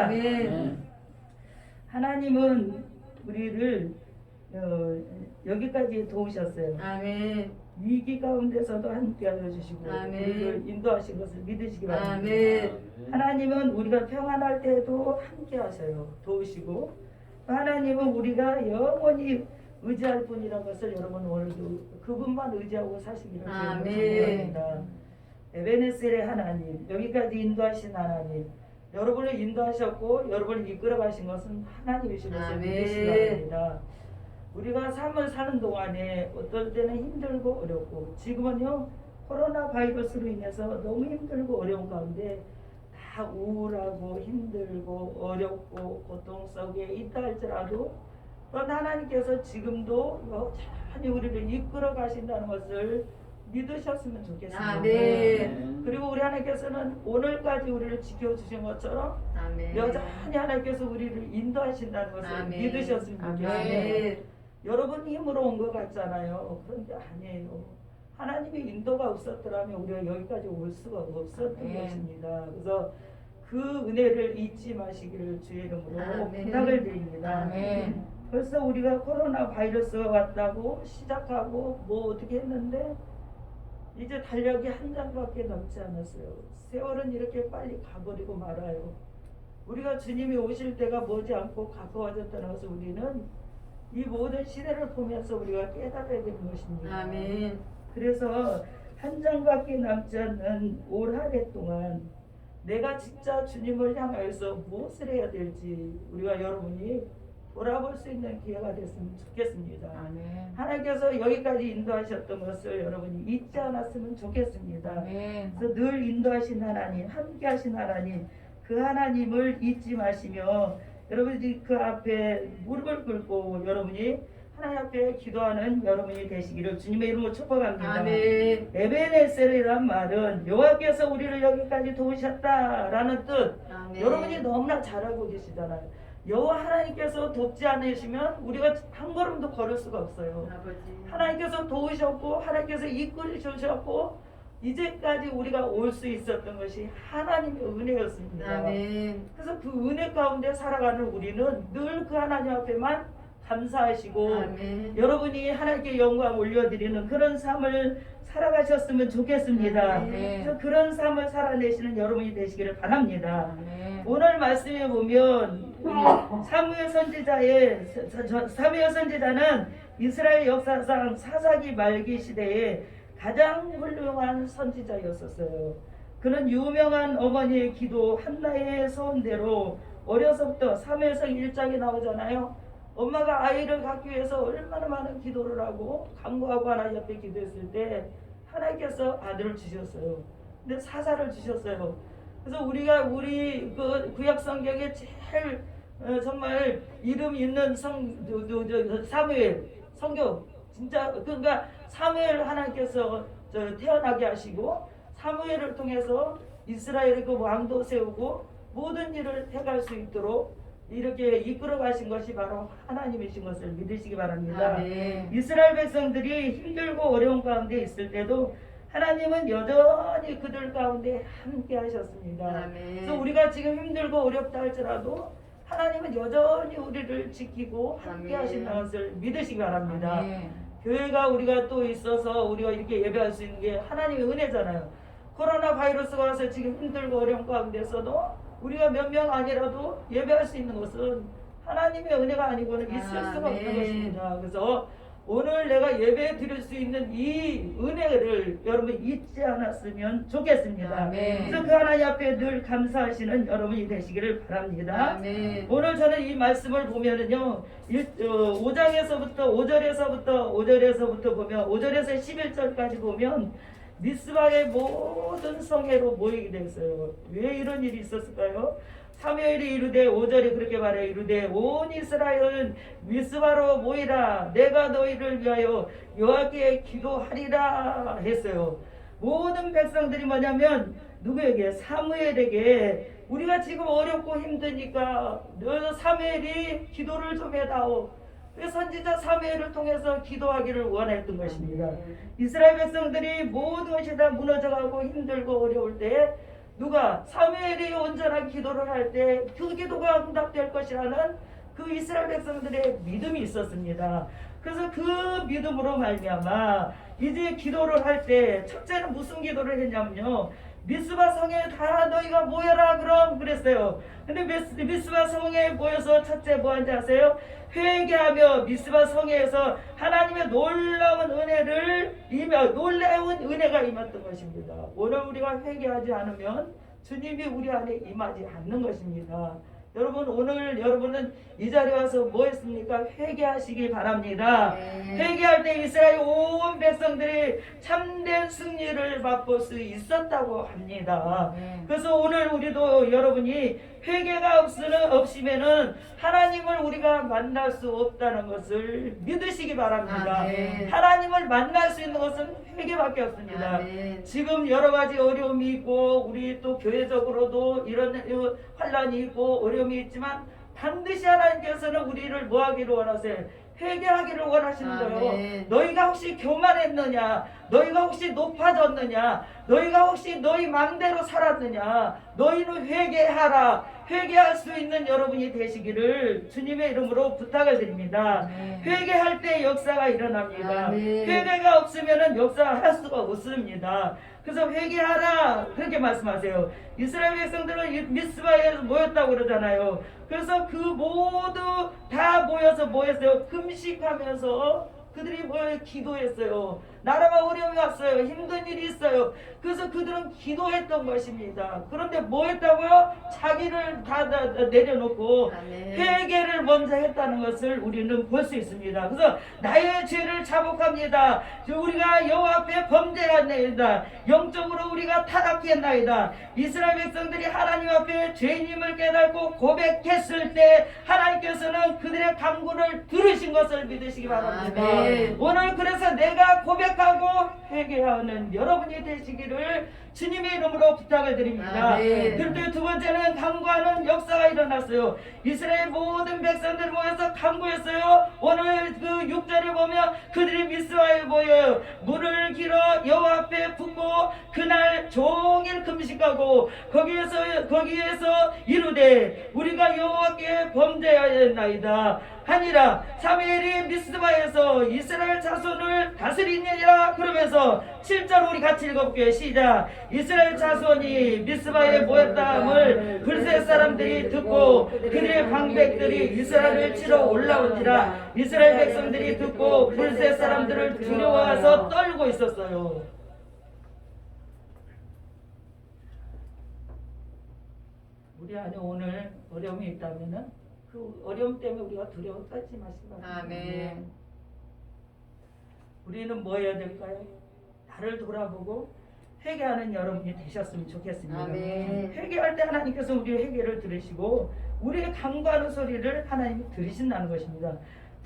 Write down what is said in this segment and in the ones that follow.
아멘. 하나님은 우리를 여기까지 도우셨어요. 아멘. 위기 가운데서도 함께 하여주시고 아멘. 우리를 인도하신 것을 믿으시기 바랍니다. 아멘. 하나님은 우리가 평안할 때도 함께 하셔요. 도우시고 하나님은 우리가 영원히 의지할 분이라는 것을 여러분 오늘도 그분만 의지하고 사시기를 축원합니다. 에베네셀의 하나님, 여기까지 인도하신 하나님, 여러분을 인도하셨고 여러분을 이끌어 가신 것은 하나님이신 것을 믿으시기 바랍니다. 우리가 삶을 사는 동안에 어떨 때는 힘들고 어렵고, 지금은요 코로나 바이러스로 인해서 너무 힘들고 어려운 가운데 다 우울하고 힘들고 어렵고 고통 속에 있다 할지라도 또한 하나님께서 지금도 여전히 우리를 이끌어 가신다는 것을 믿으셨으면 좋겠습니다. 아멘. 그리고 우리 하나님께서는 오늘까지 우리를 지켜주신 것처럼 아멘. 여전히 하나님께서 우리를 인도하신다는 것을 아멘. 믿으셨으면 좋겠습니다. 아멘. 여러분 힘으로 온 것 같잖아요. 그런데 아니에요. 하나님의 인도가 없었더라면 우리가 여기까지 올 수가 없었던 것입니다. 그래서 그 은혜를 잊지 마시기를 주의 이름으로 아멘. 부탁을 드립니다. 아멘. 벌써 우리가 코로나 바이러스가 왔다고 시작하고 뭐 어떻게 했는데 이제 달력이 한 장밖에 남지 않았어요. 세월은 이렇게 빨리 가버리고 말아요. 우리가 주님이 오실 때가 머지않고 가까워졌다는 것을 우리는 이 모든 시대를 보면서 우리가 깨달아야 되는 것입니다. 아멘. 그래서 한 장밖에 남지 않는 올 한 해 동안 내가 진짜 주님을 향하여서 무엇을 해야 될지 우리가 여러분이 돌아볼 수 있는 기회가 됐으면 좋겠습니다. 아멘. 하나님께서 여기까지 인도하셨던 것을 여러분이 잊지 않았으면 좋겠습니다. 아멘. 그래서 늘 인도하신 하나님, 함께 하신 하나님, 그 하나님을 잊지 마시며 여러분이 그 앞에 무릎을 꿇고 여러분이 하나님 앞에 기도하는 여러분이 되시기를 주님의 이름으로 축복합니다. 아멘. 에베네셀이란 말은 여호와께서 우리를 여기까지 도우셨다라는 뜻. 아멘. 여러분이 너무나 잘 알고 계시잖아요. 여호와 하나님께서 돕지 않으시면 우리가 한 걸음도 걸을 수가 없어요. 아버지. 하나님께서 도우셨고 하나님께서 이끌으셨고 이제까지 우리가 올 수 있었던 것이 하나님의 은혜였습니다. 아멘. 그래서 그 은혜 가운데 살아가는 우리는 늘 그 하나님 앞에만 감사하시고 아멘. 여러분이 하나님께 영광 올려드리는 그런 삶을 살아가셨으면 좋겠습니다. 아멘. 그래서 그런 삶을 살아내시는 여러분이 되시기를 바랍니다. 아멘. 오늘 말씀에 보면 사무엘 선지자는 이스라엘 역사상 사사기 말기 시대에 가장 훌륭한 선지자였었어요. 그는 유명한 어머니의 기도 한나의 소원대로 어려서부터 사무엘상 1장에 나오잖아요. 엄마가 아이를 갖기 위해서 얼마나 많은 기도를 하고 간구하고 하나님 앞에 기도했을 때 하나님께서 아들을 주셨어요. 근데 사사를 주셨어요. 그래서 우리 그 구약 성경에 제일 정말 이름 있는 사무엘 성경 진짜 그러니까 사무엘 하나님께서 태어나게 하시고 사무엘을 통해서 이스라엘의 그 왕도 세우고 모든 일을 해갈 수 있도록 이렇게 이끌어 가신 것이 바로 하나님이신 것을 믿으시기 바랍니다. 아멘. 이스라엘 백성들이 힘들고 어려운 가운데 있을 때도 하나님은 여전히 그들 가운데 함께 하셨습니다. 아멘. 그래서 우리가 지금 힘들고 어렵다 할지라도 하나님은 여전히 우리를 지키고 함께 아멘. 하신다는 것을 믿으시기 바랍니다. 아멘. 교회가 우리가 또 있어서 우리가 이렇게 예배할 수 있는 게 하나님의 은혜잖아요. 코로나 바이러스가 와서 지금 힘들고 어려운 가운데서도 우리가 몇 명 아니라도 예배할 수 있는 것은 하나님의 은혜가 아니고는 있을 수가 없는 것입니다. 그래서 오늘 내가 예배 드릴 수 있는 이 은혜를 여러분 잊지 않았으면 좋겠습니다. 아멘. 그래서 그 하나님 앞에 늘 감사하시는 여러분이 되시기를 바랍니다. 아멘. 오늘 저는 이 말씀을 보면은요 5절에서부터 보면 5절에서 11절까지 보면 미스바의 모든 성회로 모이게 됐어요. 왜 이런 일이 있었을까요? 사무엘이 이르되 5절에 그렇게 말해 이르되 온 이스라엘은 미스바로 모이라 내가 너희를 위하여 여호와께 기도하리라 했어요. 모든 백성들이 뭐냐면 누구에게? 사무엘에게 우리가 지금 어렵고 힘드니까 너 사무엘이 기도를 좀 해다오. 선지자 사무엘을 통해서 기도하기를 원했던 것입니다. 이스라엘 백성들이 모든 것이 다 무너져가고 힘들고 어려울 때 누가 사무엘이 온전한 기도를 할 때 그 기도가 응답될 것이라는 그 이스라엘 백성들의 믿음이 있었습니다. 그래서 그 믿음으로 말미암아 이제 기도를 할 때 첫째는 무슨 기도를 했냐면요. 미스바 성에 다 너희가 모여라 그럼 그랬어요. 근데 미스바 성에 모여서 첫째 뭐 한지 아세요? 회개하며 미스바 성에서 하나님의 놀라운 은혜를 놀라운 은혜가 임했던 것입니다. 오늘 우리가 회개하지 않으면 주님이 우리 안에 임하지 않는 것입니다. 여러분 오늘 여러분은 이 자리에 와서 뭐 했습니까? 회개하시기 바랍니다. 회개할 때 이스라엘 온 백성들이 참된 승리를 맛볼 수 있었다고 합니다. 그래서 오늘 우리도 여러분이 회개가 없으면은 하나님을 우리가 만날 수 없다는 것을 믿으시기 바랍니다. 하나님을 만날 수 있는 것은 회개밖에 없습니다. 지금 여러 가지 어려움이 있고 우리 또 교회적으로도 이런 환란이 있고 어려움이 있지만 반드시 하나님께서는 우리를 뭐하기를 원하세요? 회개하기를 원하시는 거예요. 너희가 혹시 교만했느냐? 너희가 혹시 높아졌느냐? 너희가 혹시 너희 마음대로 살았느냐? 너희는 회개하라. 회개할 수 있는 여러분이 되시기를 주님의 이름으로 부탁을 드립니다. 회개할 때 역사가 일어납니다. 회개가 없으면 역사할 수가 없습니다. 그래서 회개하라 그렇게 말씀하세요. 이스라엘 백성들은 미스바에 모였다고 그러잖아요. 그래서 그 모두 다 모여서 뭐 했어요? 금식하면서 그들이 모여 기도했어요. 나라가 어려움이 왔어요. 힘든 일이 있어요. 그래서 그들은 기도했던 것입니다. 그런데 뭐 했다고요? 자기를 다 내려놓고 회개를 먼저 했다는 것을 우리는 볼 수 있습니다. 그래서 나의 죄를 자복합니다. 우리가 여호와 앞에 범죄했나이다. 영적으로 우리가 타락했나이다. 이스라엘 백성들이 하나님 앞에 죄인임을 깨닫고 고백했을 때 하나님께서는 그들의 간구를 들으신 것을 믿으시기 바랍니다. 오늘 그래서 내가 고백하고 회개하는 여러분이 되시기를 주님의 이름으로 부탁을 드립니다. 그런데 두 번째는 간구하는 역사가 일어났어요. 이스라엘 모든 백성들 모여서 간구했어요. 오늘 그 6절에 보면 그들이 미스바에 모여요. 물을 길어 여호와 앞에 붓고 그날 종일 금식하고 거기에서 이르되 우리가 여호와께 범죄하였나이다 하니라. 사무엘이 미스바에서 이스라엘 자손을 다스리느니라 그러면서 7절 우리 같이 읽어볼게요. 시작. 이스라엘 자손이 미스바에 모였다함을 블셋 사람들이 듣고 그들의 방백들이 이스라엘을 치러 올라온지라. 이스라엘 백성들이 듣고 블셋 사람들을 두려워해서 떨고 있었어요. 우리 안에 오늘 어려움이 있다면은 그 어려움 때문에 우리가 두려워 떨지 마시기 바랍니다. 우리는 뭐 해야 될까요? 나를 돌아보고 회개하는 여러분이 되셨으면 좋겠습니다. 회개할 때 하나님께서 우리의 회개를 들으시고 우리의 간구하는 소리를 하나님이 들으신다는 것입니다.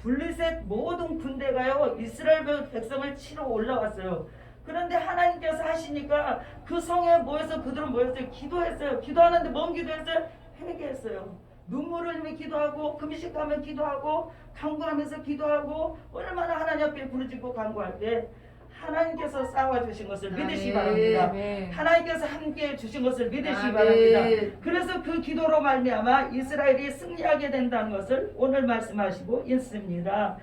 블레셋 모든 군대가요 이스라엘 백성을 치러 올라왔어요. 그런데 하나님께서 하시니까 그 성에 모여서 그들은 모였어요. 기도했어요. 기도하는데 뭔 기도했어요? 회개했어요. 눈물을 흘리며 기도하고 금식하며 기도하고 간구하면서 기도하고 얼마나 하나님 앞에 부르짖고 간구할 때 하나님께서 싸워주신 것을 믿으시기 바랍니다. 하나님께서 함께 주신 것을 믿으시기 바랍니다. 그래서 그 기도로 말미암아 이스라엘이 승리하게 된다는 것을 오늘 말씀하시고 있습니다.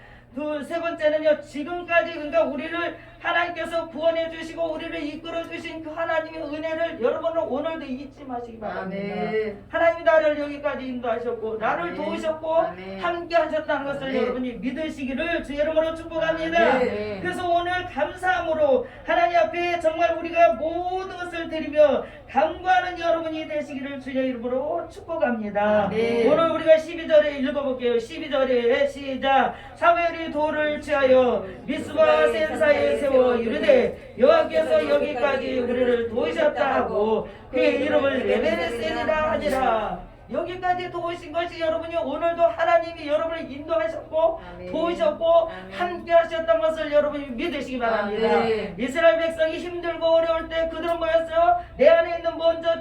세 번째는요, 지금까지 그러니까 우리를 하나님께서 구원해 주시고 우리를 이끌어 주신 그 하나님의 은혜를 여러분은 오늘도 잊지 마시기 바랍니다. 하나님이 나를 여기까지 인도하셨고 나를 도우셨고 함께 하셨다는 것을 여러분이 믿으시기를 주의 이름으로 축복합니다. 그래서 오늘 감사함으로 하나님 앞에 정말 우리가 모든 것을 드리며 간구하는 여러분이 되시기를 주의 이름으로 축복합니다. 오늘 우리가 12절에 읽어볼게요. 12절에 시작. 사무엘이 돌을 취하여 미스바 센사에 세워 이르되 여호와께서 여기까지 우리를 도우셨다 하고 그의 이름을 에베레셀이라 하니라. 여기까지 도우신 것이 여러분이 오늘도 하나님이 여러분을 인도하셨고 도우셨고 함께 하셨던 것을 여러분이 믿으시기 바랍니다. 이스라엘 백성이 힘들고 어려울 때 그들은 뭐였어요? 내 안에 있는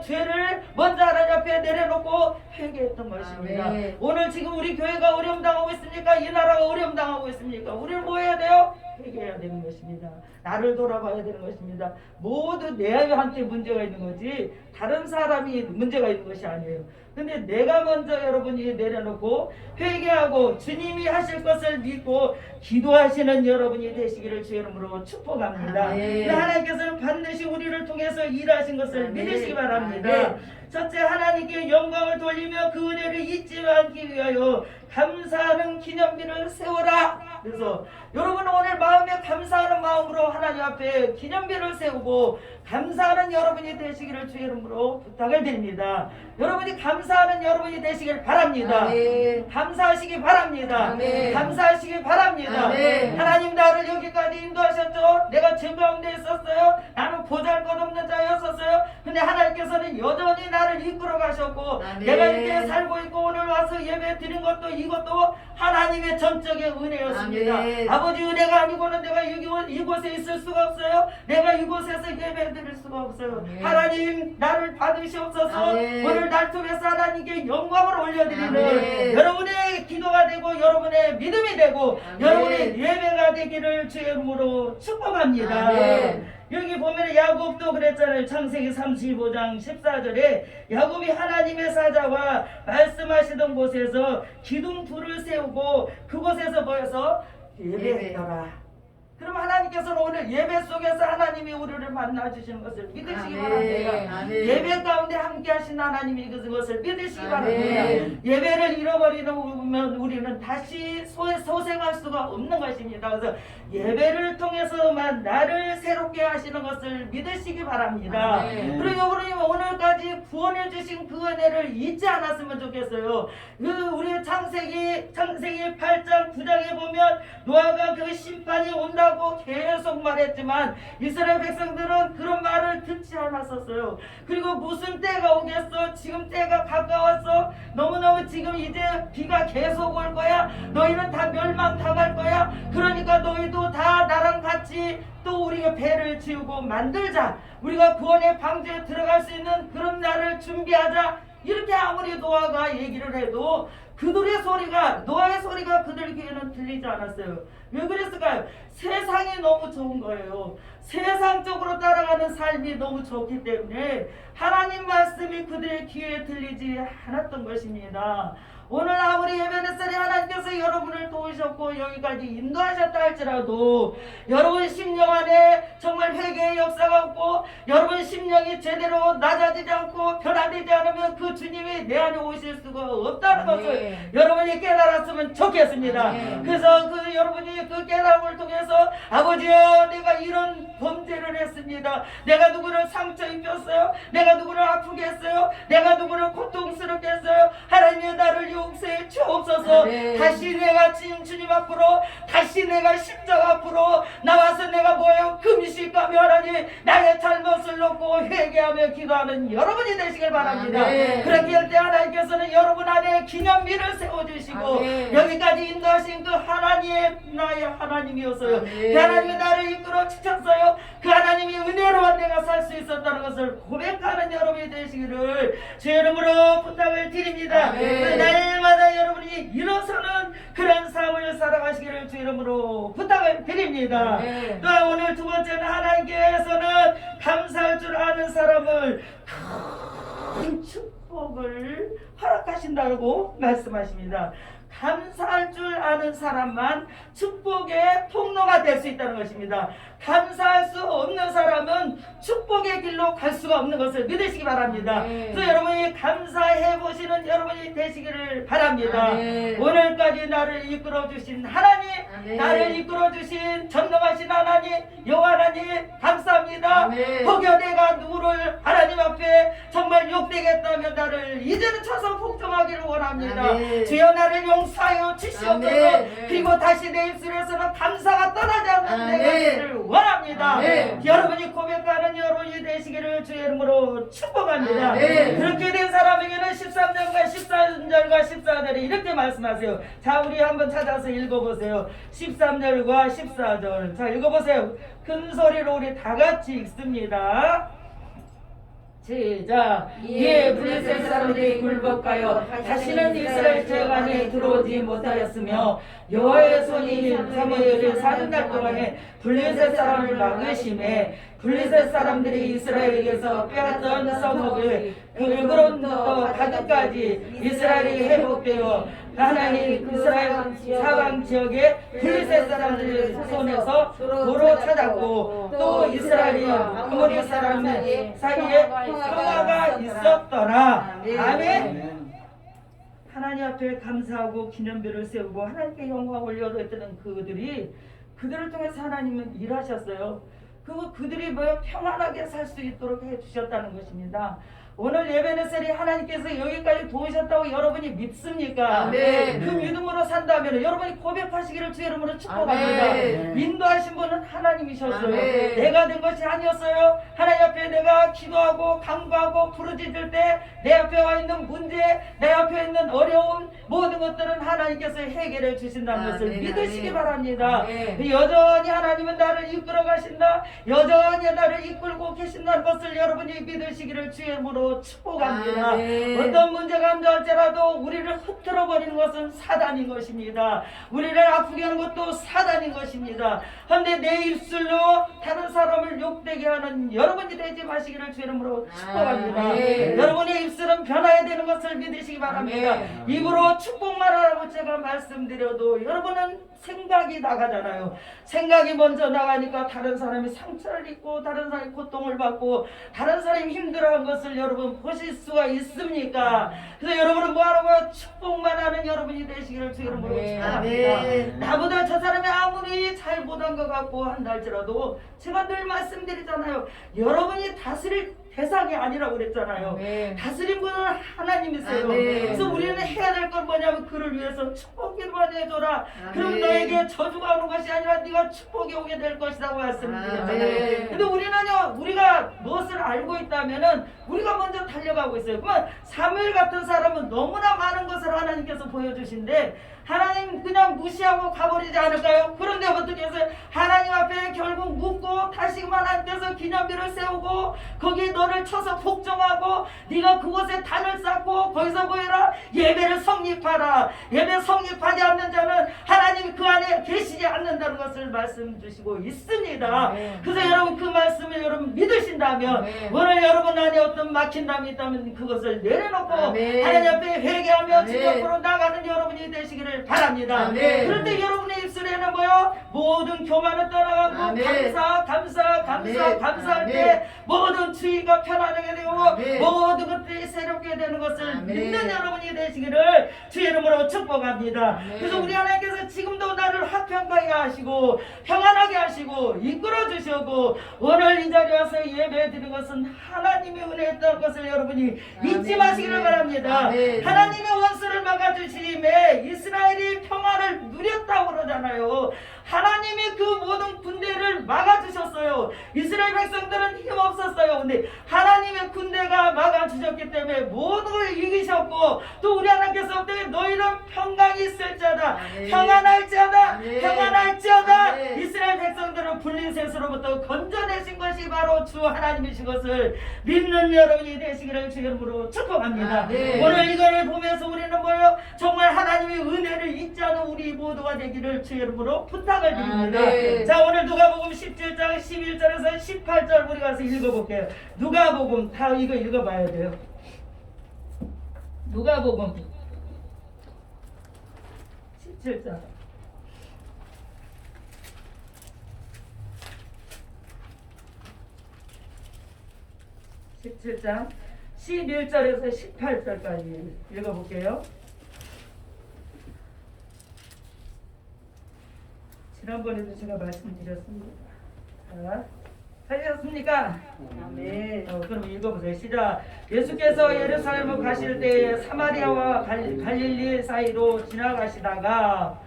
죄를 먼저 하나님 앞에 내려놓고 회개했던 것입니다. 오늘 지금 우리 교회가 어려움 당하고 있습니까? 이 나라가 어려움 당하고 있습니까? 우리는 뭐 해야 돼요? 회개해야 되는 것입니다. 나를 돌아봐야 되는 것입니다. 모두 내한테 문제가 있는 거지 다른 사람이 문제가 있는 것이 아니에요. 근데 내가 먼저 여러분이 내려놓고 회개하고 주님이 하실 것을 믿고 기도하시는 여러분이 되시기를 주의 이름으로 축복합니다. 아멘. 하나님께서는 반드시 우리를 통해서 일하신 것을 아멘. 믿으시기 바랍니다. 아멘. 첫째, 하나님께 영광을 돌리며 그 은혜를 잊지 않기 위하여 감사하는 기념비를 세워라. 그래서 여러분 오늘 마음에 감사하는 마음으로 하나님 앞에 기념비를 세우고 감사하는 여러분이 되시기를 주의 이름으로 부탁을 드립니다. 여러분이 감사하는 여러분이 되시길 바랍니다. 아멘. 감사하시기 바랍니다. 아멘. 감사하시기 바랍니다. 아멘. 하나님 나를 여기까지 인도하셨죠. 내가 죄 가운데 있었어요. 나는 보잘것없는 자였었어요. 근데 하나님께서는 여전히 나를 이끌어 가셨고 아멘. 내가 이렇게 살고 있고 오늘 와서 예배 드린 것도 이것도 하나님의 전적인 은혜였습니다. 아멘. 아버지 은혜가 아니고는 내가 이곳에 있을 수가 없어요. 내가 이곳에서 예배 드릴 수가 없어요. 아멘. 하나님 나를 받으시옵소서. 아멘. 오늘 날 통해서 하나님께 영광을 올려드리는 아멘. 여러분의 기도가 되고 여러분의 믿음이 되고 아멘. 여러분의 예배가 되기를 주의 이름으로 축복합니다. 아멘. 여기 보면 야곱도 그랬잖아요. 창세기 35장 14절에 야곱이 하나님의 사자와 말씀하시던 곳에서 기둥불을 세우고 그곳에서 모여서 예배했더라. 그럼 하나님께서는 오늘 예배 속에서 하나님이 우리를 만나주시는 것을 믿으시기 아멘. 바랍니다. 아멘. 예배 가운데 함께 하신 하나님이 그것을 믿으시기 아멘. 바랍니다. 예배를 잃어버리면 우리는 다시 소생할 수가 없는 것입니다. 그래서 예배를 통해서만 나를 새롭게 하시는 것을 믿으시기 바랍니다. 아멘. 그리고 여러분이 오늘까지 구원해 주신 그 은혜를 잊지 않았으면 좋겠어요. 우리 창세기 8장 9장에 보면 노아가 그 심판이 온다고 계속 말했지만 이스라엘 백성들은 그런 말을 듣지 않았었어요. 그리고 무슨 때가 오겠어? 지금 때가 가까웠어? 너무너무 지금 이제 비가 계속 올 거야? 너희는 다 멸망당할 거야? 그러니까 너희도 다 나랑 같이 또 우리가 배를 지우고 만들자. 우리가 구원의 방주에 들어갈 수 있는 그런 날을 준비하자. 이렇게 아무리 노아가 얘기를 해도 그들의 소리가 노아의 소리가 그들 귀에는 들리지 않았어요. 왜 그랬을까요? 세상이 너무 좋은 거예요. 세상적으로 따라가는 삶이 너무 좋기 때문에 하나님 말씀이 그들의 귀에 들리지 않았던 것입니다. 오늘 아무리 예배냈으니 하나님께서 여러분을 도우셨고 여기까지 인도하셨다 할지라도 여러분 심령 안에 정말 회개의 역사가 없고 여러분 심령이 제대로 낮아지지 않고 변화되지 않으면 그 주님이 내 안에 오실 수가 없다는 것을 여러분이 깨달았으면 좋겠습니다. 그래서 여러분이 그 깨달음을 통해서 아버지여 내가 이런 범죄를 했습니다. 내가 누구를 상처 입혔어요. 내가 누구를 아프게 했어요. 내가 누구를 고통스럽게 했어요. 하나님이 나를 용서해 주옵소서. 다시 내가 주님 앞으로 다시 내가 십자가 앞으로 나와서 내가 뭐예요? 금식하며 하나님 나의 잘못을 놓고 회개하며 기도하는 여러분이 되시길 바랍니다. 그렇게 할 때 하나님께서는 여러분 안에 기념비를 세워주시고 여기까지 인도하신 그 하나님의 나의 하나님이었어요. 그 하나님이 나를 이끌어 주셨어요. 그 하나님이 은혜로만 내가 살 수 있었다는 것을 고백하는 여러분이 되시기를 주의 이름으로 부탁을 드립니다. 날마다 여러분이 일어서는 그런 삶을 살아가시기를 주의 이름으로 부탁을 드립니다. 또 오늘 두 번째는 하나님께서는 감사할 줄 아는 사람을 큰 축복을 허락하신다고 말씀하십니다. 감사할 줄 아는 사람만 축복의 통로가 될 수 있다는 것입니다. 감사할 수 없는 사람은 축복의 길로 갈 수가 없는 것을 믿으시기 바랍니다. 그래서 여러분이 감사해 보시는 여러분이 되시기를 바랍니다. 오늘까지 나를 이끌어 주신 하나님, 나를 이끌어 주신 전능하신 하나님, 여호와 하나님 감사합니다. 혹여 내가 누구를 하나님 앞에 정말 욕되겠다면 나를 이제는 쳐서 복종하기를 원합니다. 주여 나를 용서하여 주시옵소서. 그리고 다시 내 입술에서는 감사가 떠나지 않는 내가 되기를 원합니다. 여러분이 고백하는 여러분이 되시기를 주의 이름으로 축복합니다. 그렇게 된 사람에게는 13절과 14절과 14절이 이렇게 말씀하세요. 자, 우리 한번 찾아서 읽어보세요. 13절과 14절. 자, 읽어보세요. 큰 소리로 우리 다 같이 읽습니다. 시작. 이에 블레셋 사람들이 굴복하여 다시는 이스라엘 지역 안에 들어오지 못하였으며 여호와의 손이 사무엘을 40날 동안에 블레셋 사람을 막으심에 블레셋 사람들이 이스라엘에게서 빼앗던 성읍을 그그로부터 가드까지 이스라엘이 회복되어 하나님 이스라엘 사방 지역에 블레셋 사람들의 손에서 도로 찾았고 또 이스라엘이 아모리 사람 사이에 평화가 있었더라. 아멘. 하나님 앞에 감사하고 기념비를 세우고 하나님께 영광 올려드렸던 그들을 통해서 하나님은 일하셨어요. 그들이 평안하게 살 수 있도록 해주셨다는 것입니다. 오늘 예배네셀이 하나님께서 여기까지 도우셨다고 여러분이 믿습니까? 아멘. 그 믿음으로 산다면 여러분이 고백하시기를 주 이름으로 축복합니다. 아멘. 인도하신 분은 하나님이셨어요. 아멘. 내가 된 것이 아니었어요. 하나님 앞에 내가 기도하고 간구하고 부르짖을 때 내 앞에 와 있는 문제, 내 앞에 있는 어려움 모든 것들은 하나님께서 해결해 주신다는 것을 아멘. 믿으시기 아멘. 바랍니다. 아멘. 여전히 하나님은 나를 이끌어 가신다. 여전히 나를 이끌고 계신다는 것을 여러분이 믿으시기를 주의 이름으로 축복합니다. 아멘. 어떤 문제가 한다할지라도 우리를 흩트러 버리는 것은 사단인 것입니다. 우리를 아프게 하는 것도 사단인 것입니다. 그런데 내 입술로 다른 사람을 욕되게 하는 여러분이 되지 마시기를 주의 이름으로 축복합니다. 아멘. 여러분의 입술은 변화해야 되는 것을 믿으시기 바랍니다. 아멘. 입으로 축복만 하라고 제가 말씀드려도 여러분은 생각이 나가잖아요. 생각이 먼저 나가니까 다른 사람이 상처를 입고 다른 사람이 고통을 받고 다른 사람이 힘들어하는 것을 여러분 보실 수가 있습니까? 그래서 여러분은 뭐하라고 축복만 하는 여러분이 되시기를 주 이름으로 아멘. 축복합니다. 아멘. 나보다 저 사람이 아무리 잘 못한 것 같고 한다 할지라도 제가 늘 말씀드리잖아요. 여러분이 다스릴 대상이 아니라고 그랬잖아요. 아멘. 다스린 분은 하나님이세요. 아멘. 그래서 우리는 해야 될 건 뭐냐면 그를 위해서 축복기도만 해줘라. 그럼 아멘. 너에게 저주가 오는 것이 아니라 네가 축복이 오게 될 것이라고 말씀드렸잖아요. 아멘. 근데 우리는요, 우리가 무엇을 알고 있다면은 우리가 먼저 달려가고 있어요. 그러면 사무엘 같은 사람은 너무나 많은 것을 하나님께서 보여주신데 하나님 그냥 무시하고 가버리지 않을까요? 그런데 어떻게 해서 하나님 앞에 결국 묻고 다시금 하나님께서 기념비를 세우고 거기에 너를 쳐서 복종하고 네가 그곳에 단을 쌓고 거기서 보여라 예배를 성립하라. 예배 성립하지 않는 자는 하나님이 그 안에 계시지 않는다는 것을 말씀 주시고 있습니다. 네. 그래서 여러분 그 말씀을 여러분 믿으신다면 네. 오늘 여러분 안에 어떤 막힌 담이 있다면 그것을 내려놓고 아멘. 하나님 앞에 회개하며 아멘. 주 앞으로 나가는 여러분이 되시기를 바랍니다. 아멘. 그런데 여러분의 입술에는 뭐요? 모든 교만을 떠나가고 아멘. 감사 감사할 아멘. 때 모든 주의가 편안하게 되고 아멘. 모든 것들이 새롭게 되는 것을 아멘. 믿는 여러분이 되시기를 주의 이름으로 축복합니다. 아멘. 그래서 우리 하나님께서 지금도 나를 화평하게 하시고 평안하게 하시고 이끌어 주시고 오늘 이 자리에 와서 예배 드리는 것은 하나님의 은혜였던 것을 여러분이 잊지 아멘. 마시기를 바랍니다. 아멘. 하나님의 원수를 막아주심에 이스라엘이 평화를 누렸다고 그러잖아요. 하나님이 그 모든 군대를 막아주셨어요. 이스라엘 백성들은 힘없었어요. 근데 하나님의 군대가 막아주셨기 때문에 모든 걸 이기셨고 또 우리 하나님께서 어떻게 너희는 평강이 있을지어다 아멘. 평안할지어다 아멘. 평안할지어다 아멘. 이스라엘 백성들을 불린 셋으로부터 건져내신 것이 바로 주 하나님이신 것을 믿는 여러분이 되시기를 주 이름으로 축복합니다. 아멘. 오늘 이거를 보면서 우리는 뭐요? 정말 하나님의 은혜를 잊지 않은 우리 모두가 되기를 주 이름으로 부탁을 드립니다. 아멘. 자, 오늘 누가복음 17장 11절에서 18절 우리 가서 읽어볼게요. 누가복음 다 이거 읽어봐야 돼요. 누가복음 17장 17장 11절에서 18절까지 읽어볼게요. 지난번에도 제가 말씀드렸습니다. 자, 하셨습니까? 아멘. 그럼 읽어보세요. 시작. 예수께서 예루살렘을 가실 때에 사마리아와 갈릴리 사이로 지나가시다가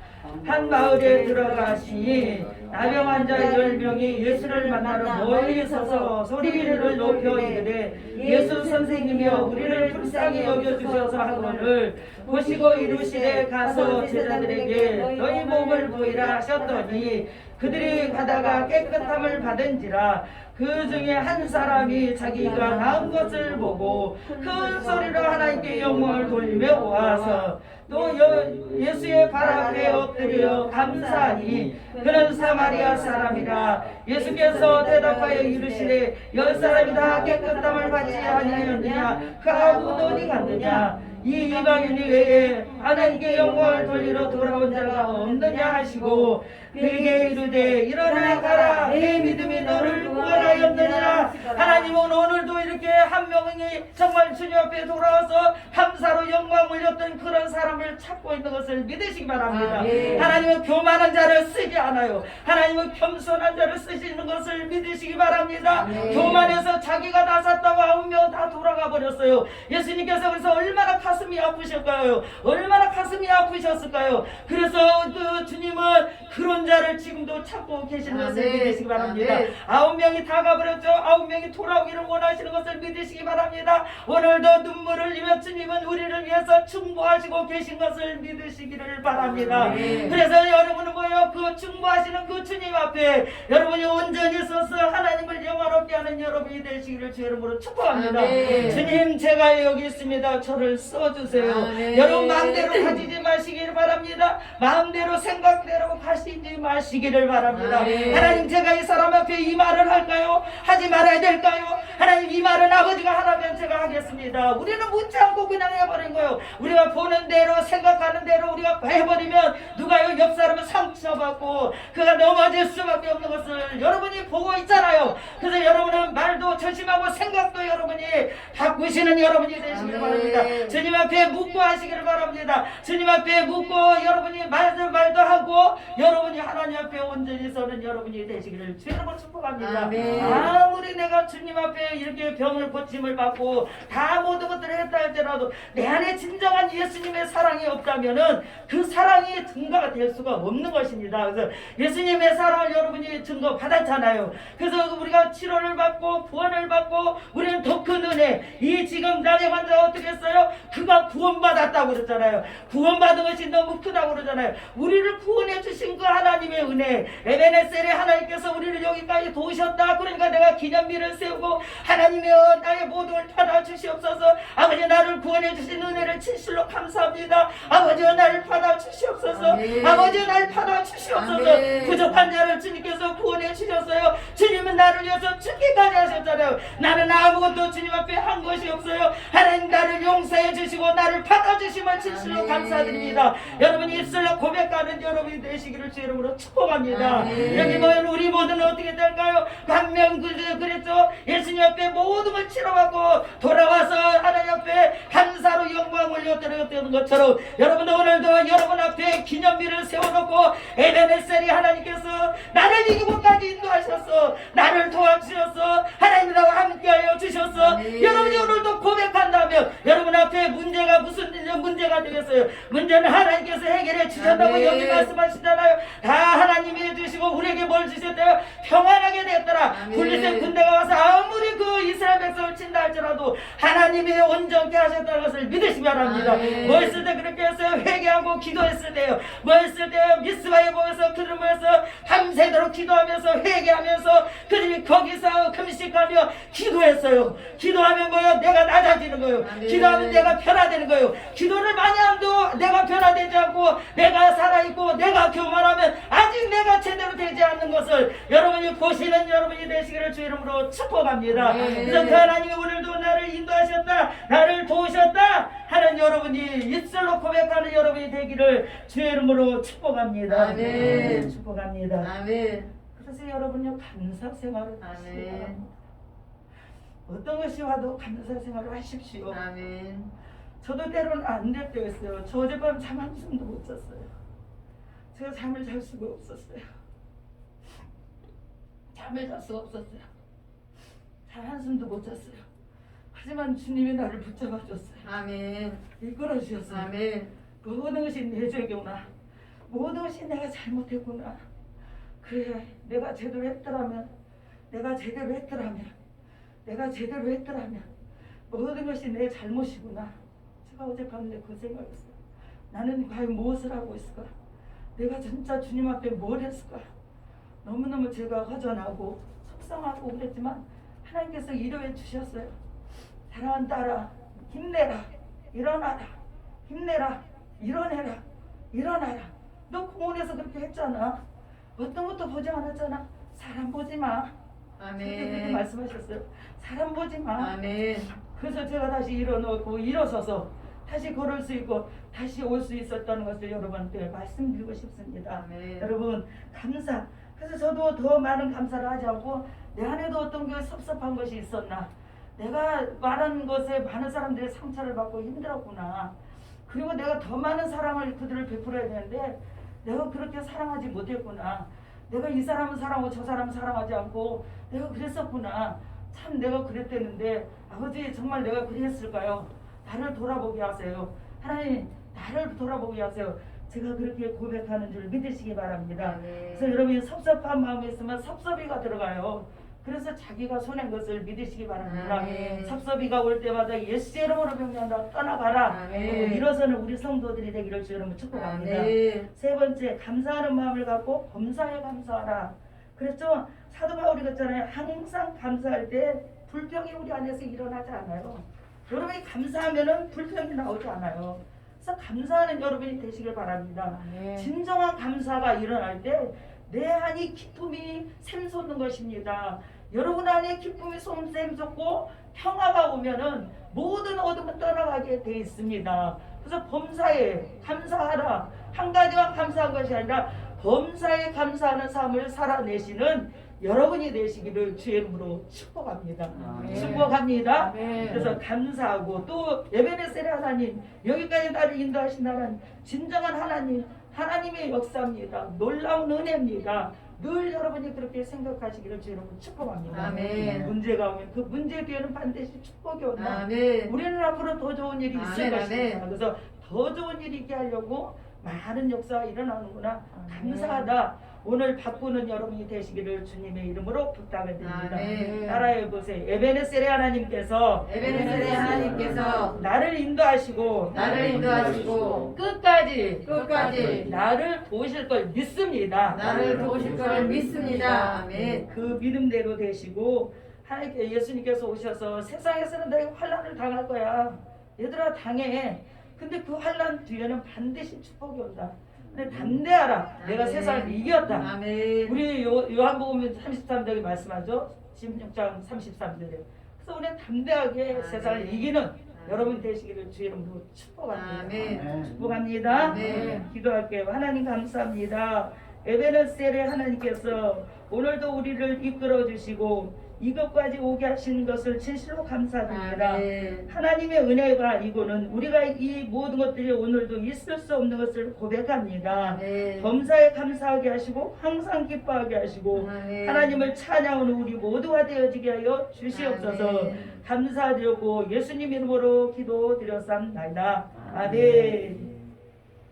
한 마을에 들어가시니 나병 환자 10명이 예수를 만나러 멀리 서서 소리를 높여 이르되 예수 선생님이여 우리를 불쌍히 여겨주셔서 하거늘 보시고 이르시되 가서 제자들에게 너희 몸을 보이라 하셨더니 그들이 가다가 깨끗함을 받은지라 그 중에 한 사람이 자기가 나은 것을 보고 큰 소리로 하나님께 영광을 돌리며 와서 또 예수의 발 앞에 엎드려 감사하니 그는 사마리아 사람이라. 예수께서 대답하여 이르시되 10사람이 다 깨끗함을 받지 아니하였느냐 그 아무도 어디 갔느냐 이 이방인이 외에 하나님께 영광을 돌리러 돌아온 자가 없느냐 하시고 그에게 이르되 일어나 가라 내 믿음이 너를 구원하였느니라. 하나님은 오늘도 이렇게 한 명이 정말 주님 앞에 돌아와서 감사로 영광 올렸던 그런 사람을 찾고 있는 것을 믿으시기 바랍니다. 하나님은 교만한 자를 쓰지 않아요. 하나님은 겸손한 자를 쓰시는 것을 믿으시기 바랍니다. 교만해서 자기가 다 샀다고 9명 다 돌아가 버렸어요. 예수님께서 그래서 얼마나 가슴이 아프실까요? 얼마나 가슴이 아프셨을까요? 그래서 그 주님은 그런 자를 지금도 찾고 계시는 것을 믿으시기 바랍니다. 9명이 다 가버렸죠. 9명이 돌아오기를 원하시는 것을 믿으시기 바랍니다. 오늘도 눈물을 흘리며 주님은 우리를 위해서 충고하시고 계신 것을 믿으시기를 바랍니다. 그래서 여러분은 뭐예요? 그 충고하시는 그 주님 앞에 여러분이 온전히 서서 하나님을 영화롭게 하는 여러분이 되시기를 주 이름으로 축복합니다. 주님 제가 여기 있습니다. 저를 써주세요. 여러분 마음대로 가지지 마시기를 바랍니다. 마음대로 생각대로 가시지 마시기를 바랍니다. 하나님 제가 이 사람 앞에 이 말을 할까요? 하지 말아야 될까요? 하나님 이 말은 아버지가 하라면 제가 하겠습니다. 우리는 묻지 않고 그냥 해버린 거예요. 우리가 보는 대로 생각하는 대로 우리가 해버리면 누가요? 옆 사람은 상처받고 그가 넘어질 수밖에 없는 것을 여러분이 보고 있잖아요. 그래서 여러분은 말도 조심하고 생각도 여러분이 바꾸시는 여러분이 되시기를 바랍니다. 주님 앞에 묻고 하시기를 바랍니다. 주님 앞에 묻고 여러분이 말도 하고 여러분이 하나님 앞에 온전히 서는 여러분이 되시기를 주님으로 축복합니다. 아무리 내가 주님 앞에 이렇게 병을 고침을 받고 다 모든 것들을 했다 할지라도 내 안에 진정한 예수님의 사랑이 없다면은 그 사랑이 증거가 될 수가 없는 것입니다. 그래서 예수님의 사랑을 여러분이 증거 받았잖아요. 그래서 우리가 치료를 받고 구원을 받고 우리는 더 큰 은혜 이 지금 나의 환자가 어떻게 했어요? 그가 구원받았다고 그러잖아요. 구원받은 것이 너무 크다고 그러잖아요. 우리를 구원해 주신 그 하나님의 은혜 에베네셀의 하나님께서 우리를 여기까지 도우셨다. 그러니까 내가 기념비를 세우고 하나님이여 나의 모든 걸 받아 주시옵소서. 아버지 나를 구원해 주신 은혜를 진실로 감사합니다. 아버지여 나를 받아 주시옵소서. 아버지여 나를 받아 주시옵소서. 부족한 자를 주님께서 구원해 주셨어요. 주님은 나를 위해서 죽기까지 하셨잖아요. 나는 아무것도 주님 앞에 한 것이 없어요. 하나님 나를 용서해 주시고 나를 받아 주심을 진실로 감사드립니다. 여러분이 입술로 고백하는 여러분이 되시기를 주 이름으로 축복합니다. 여기 모인 우리 모두는 어떻게 될까요? 반면 그랬죠. 예수님 앞에 모든 걸 치러받고 돌아와서 하나님 앞에 감사로 영광 올려드렸던 것처럼 여러분도 오늘도 여러분 앞에 기념비를 세워놓고 에베네셀이 하나님께서 나를 이기고까지 인도하셨어. 나를 도와주셨어. 하나님 나와 함께하여 주셨어. 여러분이 오늘도 고백한다면 여러분 앞에 문제가 무슨 문제가 되겠어요? 문제는 하나님께서 해결해 주셨다고 여기 말씀하시잖아요. 다 하나님이 해주시고 우리에게 뭘 주셨대요? 평안하게 됐더라. 블리셋 군대가 와서 아무리 그 이스라엘 백성을 친다 할지라도 하나님이 온전케 하셨다는 것을 믿으시기 바랍니다. 뭐 했을 때 그렇게 했어요? 회개하고 기도했을 때요. 뭐 했을 때요? 미스바에 모여서 그들 모여서 밤새도록 기도하면서 회개하면서 그들이 거기서 금식하며 기도했어요. 기도하면 뭐요? 내가 낮아지는 거예요. 기도하면 내가 변화되는 거예요. 기도를 많이 해도 내가 변화되지 않고 내가 살아있고 내가 교만하면 아직 내가 제대로 되지 않는 것을 여러분이 보시는 여러분이 되시기를 주 이름으로 축복합니다. 그래서 그 하나님이 오늘도 나를 인도하셨다, 나를 도우셨다 하는 여러분이 입술로 고백하는 여러분이 되기를 주 이름으로 축복합니다. 축복합니다. 그래서 여러분요 감사 생활을 하십시오. 어떤 것이 와도 감사 생활을 하십시오. 저도 때로는 안 될 때가 있어요. 저 어젯밤 잠 한숨도 못 잤어요. 제가 잠을 잘 수가 없었어요. 잠을 잘 수가 없었어요. 잠 한숨도 못 잤어요. 하지만 주님이 나를 붙잡아 줬어요. 이끌어 주셨어요. 모든 것이 내 죄교나 모든 것이 내가 잘못했구나. 그래, 내가 제대로 했더라면 모든 것이 내 잘못이구나. 제가 어젯밤에 그 생각했어요. 나는 과연 무엇을 하고 있을까? 내가 진짜 주님 앞에 뭘 했을까? 너무너무 제가 허전하고 속상하고 그랬지만 하나님께서 위로해 주셨어요. 사랑하는 딸아, 힘내라, 일어나라, 힘내라, 일어나라. 너 공원에서 그렇게 했잖아. 어떤 것도 보지 않았잖아. 사람 보지 마. 그렇게 아멘. 말씀하셨어요. 사람 보지 마. 아멘. 그래서 제가 다시 일어서서 다시 걸을 수 있고 다시 올 수 있었다는 것을 여러분한테 말씀드리고 싶습니다. 아멘. 여러분 감사. 그래서 저도 더 많은 감사를 하지 않고 내 안에도 어떤 게 섭섭한 것이 있었나. 내가 말한 것에 많은 사람들이 상처를 받고 힘들었구나. 그리고 내가 더 많은 사랑을 그들을 베풀어야 되는데 내가 그렇게 사랑하지 못했구나. 내가 이 사람은 사랑하고 저 사람은 사랑하지 않고 내가 그랬었구나. 참 내가 그랬대는데 아버지 정말 내가 그랬을까요? 나를 돌아보게 하세요. 하나님 나를 돌아보게 하세요. 제가 그렇게 고백하는 줄 믿으시기 바랍니다. 그래서 여러분이 섭섭한 마음이 있으면 섭섭이가 들어가요. 그래서 자기가 손한 것을 믿으시기 바랍니다. 아멘. 섭섭이가 올 때마다 예수의 이름으로 명령한다. 떠나가라. 아멘. 일어서는 우리 성도들이 되기를 주 여러분 축복합니다. 아멘. 세 번째, 감사하는 마음을 갖고 범사에 감사하라. 그랬죠? 사도 바울이 그랬잖아요. 항상 감사할 때 불평이 우리 안에서 일어나지 않아요. 여러분이 감사하면은 불평이 나오지 않아요. 그래서 감사하는 여러분이 되시길 바랍니다. 아멘. 진정한 감사가 일어날 때 내 안이 기쁨이 샘솟는 것입니다. 여러분 안에 기쁨이 샘솟고 평화가 오면은 모든 어둠은 떠나가게 돼 있습니다. 그래서 범사에 감사하라. 한 가지만 감사한 것이 아니라 범사에 감사하는 삶을 살아내시는 여러분이 되시기를 주의 이름으로 축복합니다. 아멘. 축복합니다. 아멘. 그래서 감사하고 또 에베네셀의 하나님, 여기까지 나를 인도하신다는 진정한 하나님, 하나님의 역사입니다. 놀라운 은혜입니다. 늘 여러분이 그렇게 생각하시기를 주 여러분 축복합니다. 아멘. 문제가 오면 그 문제 뒤에는 반드시 축복이 온다. 아멘. 우리는 앞으로 더 좋은 일이 있을 아멘, 것입니다. 아멘. 그래서 더 좋은 일이 있게 하려고 많은 역사가 일어나는구나. 아멘. 감사하다. 오늘 바꾸는 여러분이 되시기를 주님의 이름으로 부탁을 드립니다. 아멘. 따라해 보세요. 에베네셀의 하나님께서 에베네셀의 하나님께서 나를 인도하시고 끝까지 나를 도우실 걸 믿습니다. 나를 도우실 걸 믿습니다. 아멘. 그 믿음대로 되시고 하나님께 예수님께서 오셔서 세상에서는 너희 환난을 당할 거야. 얘들아 당해. 근데 그 환난 뒤에는 반드시 축복이 온다. 근데 담대하라. 내가 아멘. 세상을 이겼다. 아멘. 우리 요한복음 33절에 말씀하죠. 16장 33절에. 그래서 우리는 담대하게 아멘. 세상을 이기는 여러분 되시기를 주의 이름으로 축복합니다. 아멘. 축복합니다. 아멘. 기도할게요. 하나님 감사합니다. 에베네셀의 하나님께서 오늘도 우리를 이끌어 주시고 이것까지 오게 하시는 것을 진실로 감사드립니다. 아멘. 하나님의 은혜가 아니고는 우리가 이 모든 것들이 오늘도 있을 수 없는 것을 고백합니다. 아멘. 범사에 감사하게 하시고 항상 기뻐하게 하시고 아멘. 하나님을 찬양하는 우리 모두가 되어지게 하여 주시옵소서. 아멘. 감사드렸고 예수님 이름으로 기도드렸사옵나이다. 아멘.